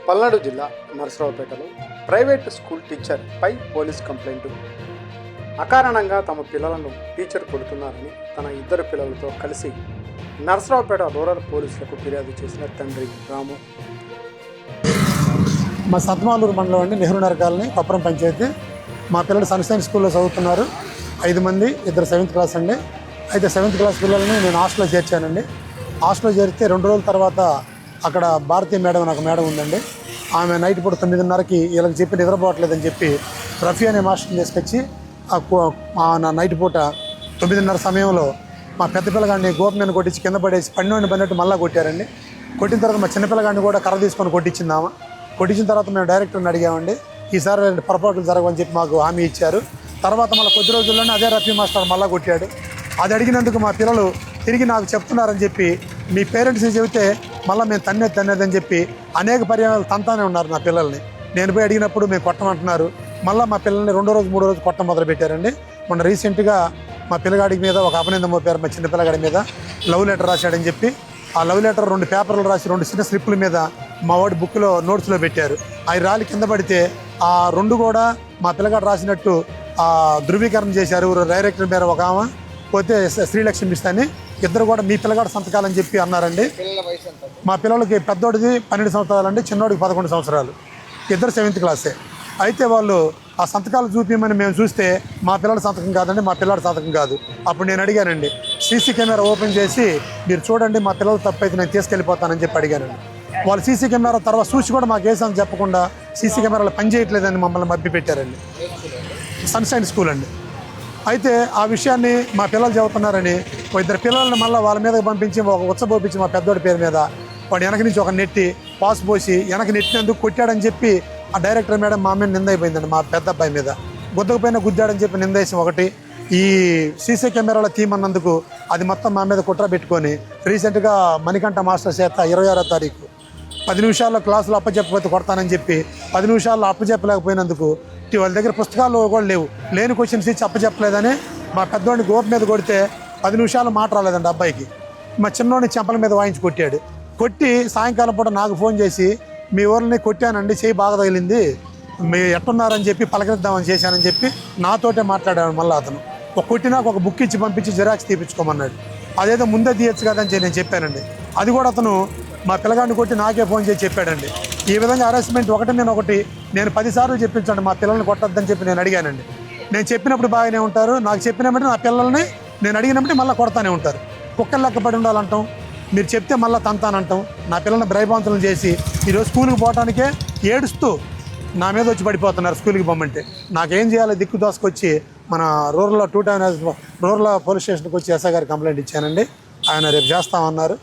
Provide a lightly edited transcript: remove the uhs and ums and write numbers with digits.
పల్నాడు జిల్లా నరసరావుపేటలో private school teacher పై police complaint. అకారణంగా తమ పిల్లలను టీచర్ కొడుతున్నారని తన ఇద్దరు పిల్లలతో కలిసి నరసరావుపేట రూరల్ పోలీసులకు ఫిర్యాదు చేసిన తండ్రి రాము. మా సత్మాలూరు మండలం అండి, నెహ్రూ నగర్ కాలనీ, కొప్పరం పంచాయతీ. మా పిల్లలు సన్షైన్ స్కూల్లో చదువుతున్నారు. 5 మంది, 2 7th క్లాస్ అండి. అయితే 7th క్లాస్ పిల్లల్ని నేను హాస్టల్లో చేర్చానండి. హాస్టల్లో చేరితే 2 రోజుల తర్వాత అక్కడ భారతీయ మేడం అని ఒక మేడం ఉందండి. ఆమె నైట్ పూట 9:30కి వీళ్ళకి చెప్పి నిద్రపోవట్లేదని చెప్పి రఫీ అనే మాస్టర్ని తీసుకొచ్చి నా నైట్ పూట 9:30 సమయంలో మా పెద్ద పిల్లగాడిని గోపమీన కొట్టించి కింద పడేసి పడినట్టు మళ్ళీ కొట్టారండి. కొట్టిన తర్వాత మా చిన్నపిల్లగాడిని కూడా కర్ర తీసుకొని కొట్టించిందామా. కొట్టించిన తర్వాత మేము డైరెక్టర్ని అడిగామండి, ఈసారి పొరపాట్లు జరగవని చెప్పి మాకు హామీ ఇచ్చారు. తర్వాత మళ్ళీ కొద్ది రోజుల్లోనే అదే రఫీ మాస్టర్ మళ్ళీ కొట్టాడు. అది అడిగినందుకు మా పిల్లలు తిరిగి నాకు చెప్తున్నారని చెప్పి, మీ పేరెంట్స్ చెబితే మళ్ళీ మేము తన్నేదని చెప్పి అనేక పర్యాయాలు తంతానే ఉన్నారు నా పిల్లల్ని. నేను పోయి అడిగినప్పుడు మేము కొట్టమంటున్నారు. మళ్ళీ మా పిల్లల్ని 2వ రోజు 3వ రోజు కొట్టడం మొదలుపెట్టారండి. మొన్న రీసెంట్గా మా పిల్లగాడి మీద ఒక అపనిందం మోపారు. మా చిన్న పిల్లగాడి మీద లవ్ లెటర్ రాశాడని చెప్పి ఆ లవ్ లెటర్ 2 పేపర్లు రాసి 2 చిన్న స్లిప్పుల మీద మా వాడి బుక్లో నోట్స్లో పెట్టారు. అవి రాలి కింద పడితే ఆ 2 కూడా మా పిల్లగాడు రాసినట్టు ధృవీకరణ చేశారు. డైరెక్టర్ మీద ఒక ఆమె, పోతే శ్రీలక్ష్మి మిస్తని, ఇద్దరు కూడా మీ పిల్లగాడు సంతకాలని చెప్పి అన్నారండి. మా పిల్లలకి పెద్దోడిది 12 సంవత్సరాలు అండి, చిన్నోడికి 11 సంవత్సరాలు. ఇద్దరు 7th క్లాసే. అయితే వాళ్ళు ఆ సంతకాలు చూపించమని మేము చూస్తే మా పిల్లల సంతకం కాదండి, మా పిల్లడి సంతకం కాదు. అప్పుడు నేను అడిగానండి, సీసీ కెమెరా ఓపెన్ చేసి మీరు చూడండి, మా పిల్లలు తప్పైతే నేను తీసుకెళ్ళిపోతానని చెప్పి అడిగానండి. వాళ్ళు సీసీ కెమెరా తర్వాత చూసి కూడా మాకు వేసామని చెప్పకుండా సీసీ కెమెరాలు పనిచేయట్లేదని మమ్మల్ని మభ్య పెట్టారండి. సన్షైన్ స్కూల్ అండి. అయితే ఆ విషయాన్ని మా పిల్లలు చెబుతున్నారని 2 పిల్లల్ని మళ్ళీ వాళ్ళ మీదకి పంపించి ఒక ఉచ్చబోపించి మా పెద్దోడి పేరు మీద వాడు వెనక నుంచి ఒక నెట్టి పాస్ పోసి వెనక నెట్టినందుకు కొట్టాడని చెప్పి ఆ డైరెక్టర్ మేడం మా మీద నింద అయిపోయిందండి. మా పెద్ద అబ్బాయి మీద గుద్దకపోయినా గుద్దాడని చెప్పి నిందేసి ఒకటి, ఈ సీసీ కెమెరాలో తీయమన్నందుకు అది మొత్తం మా మీద కుట్ర పెట్టుకొని రీసెంట్గా మణికంఠ మాస్టర్ చేత 26వ తారీఖు 10 నిమిషాల్లో క్లాసులో అప్పచెప్పకపోతే కొడతానని చెప్పి 10 నిమిషాల్లో అప్పచెప్పలేకపోయినందుకు వాళ్ళ దగ్గర పుస్తకాలు కూడా లేని క్వశ్చన్స్ ఇచ్చి అప్పచెప్పలేదని మా పెద్దోడిని గోపు మీద కొడితే 10 నిమిషాలు మాట రాలేదండి అబ్బాయికి. మా చిన్నోడిని చెంపల మీద వాయించి కొట్టాడు. కొట్టి సాయంకాలం పూట నాకు ఫోన్ చేసి, మీ ఊరిని కొట్టానండి, చేయి బాగా తగిలింది, మీరు ఎట్టున్నారని చెప్పి పలకరిద్దామని చేశానని చెప్పి నాతోటే మాట్లాడాడు. మళ్ళీ అతను కొట్టినాక ఒక బుక్ ఇచ్చి పంపించి జిరాక్స్ తీపించుకోమన్నాడు. అదేదో ముందే తీయచ్చు కదని నేను చెప్పానండి. అది కూడా అతను మా పిల్లగాడిని కొట్టి నాకే ఫోన్ చేసి చెప్పాడండి. ఈ విధంగా హరాస్మెంట్ నేను 10 సార్లు చెప్పించండి, మా పిల్లల్ని కొట్టద్దని చెప్పి నేను అడిగానండి. నేను చెప్పినప్పుడు బాగానే ఉంటారు, నాకు చెప్పినప్పుడు నా పిల్లల్ని నేను అడిగినప్పుడు మళ్ళీ కొడతానే ఉంటారు. కుక్కలు లెక్కపడి ఉండాలంటాం, మీరు చెప్తే మళ్ళీ తంతానంటాం. నా పిల్లల్ని భయభ్రాంతులను చేసి ఈరోజు స్కూల్కి పోవడానికే ఏడుస్తూ నా మీద వచ్చి పడిపోతున్నారు స్కూల్కి పోమంటే. నాకేం చేయాలో దిక్కు దోసుకొచ్చి మన రూరల్ పోలీస్ స్టేషన్కి వచ్చి ఎస్ఐ గారికి కంప్లైంట్ ఇచ్చానండి. ఆయన రేపు చేస్తామన్నారు.